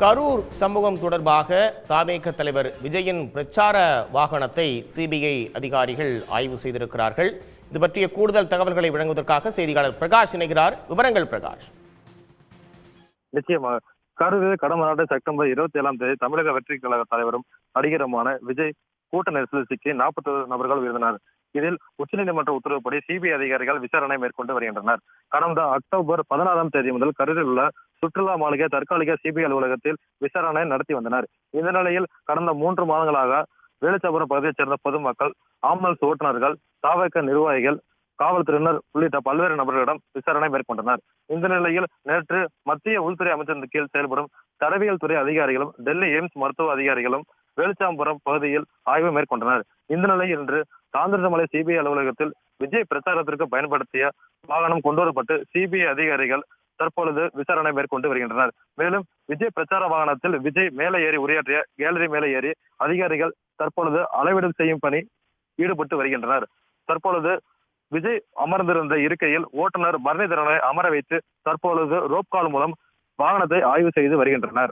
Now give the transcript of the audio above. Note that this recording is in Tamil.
கரூர் சம்பவம் தொடர்பாக தவேக தலைவர் விஜயின் பிரச்சார வாகனத்தை சிபிஐ அதிகாரிகள் ஆய்வு செய்திருக்கிறார்கள். இது பற்றிய கூடுதல் தகவல்களை வழங்குவதற்காக செய்தியாளர் பிரகாஷ் இணைகிறார். விவரங்கள் பிரகாஷ். நிச்சயமாக கரூரில் கடந்த ஆண்டு செப்டம்பர் 27ஆம் தேதி தமிழக வெற்றி கழக தலைவரும் நடிகருமான விஜய் கூட்ட நெரிசலில் சிக்கி 41 நபர்கள் உயிரிழந்தனர். இதில் உச்சநீதிமன்ற உத்தரவுப்படி சிபிஐ அதிகாரிகள் விசாரணை மேற்கொண்டு வருகின்றனர். கடந்த அக்டோபர் 16ஆம் தேதி முதல் கரூரில் உள்ள சுற்றுலா மாளிகை தற்காலிக சிபிஐ அலுவலகத்தில் விசாரணை நடத்தி வந்தனர். இந்த நிலையில் கடந்த 3 மாதங்களாக வேலுச்சாபுரம் பகுதியைச் சேர்ந்த பொதுமக்கள், ஆம்புலன்ஸ் ஓட்டுநர்கள், தவேக நிர்வாகிகள், காவல்துறையினர் உள்ளிட்ட பல்வேறு நபர்களிடம் விசாரணை மேற்கொண்டனர். இந்த நிலையில் நேற்று மத்திய உள்துறை அமைச்சரின் கீழ் செயல்படும் தடவியல் துறை அதிகாரிகளும் டெல்லி எய்ம்ஸ் மருத்துவ அதிகாரிகளும் வேலுச்சாபுரம் பகுதியில் ஆய்வு மேற்கொண்டனர். இந்த நிலையில் இன்று தாந்திரமலை சிபிஐ அலுவலகத்தில் விஜய் பிரச்சாரத்திற்கு பயன்படுத்திய வாகனம் கொண்டுவரப்பட்டு சிபிஐ அதிகாரிகள் தற்பொழுது விசாரணை மேற்கொண்டு வருகின்றனர். மேலும் விஜய் பிரச்சார வாகனத்தில் விஜய் மேலே ஏறி உரையாற்றிய கேலரி மேலே ஏறி அதிகாரிகள் தற்பொழுது அளவீடு செய்யும் பணி ஈடுபட்டு வருகின்றனர். தற்பொழுது விஜய் அமர்ந்திருந்த இருக்கையில் ஓட்டுநர் பரணிதரனை அமர வைத்து தற்பொழுது ரோப்கால் மூலம் வாகனத்தை ஆய்வு செய்து வருகின்றனர்.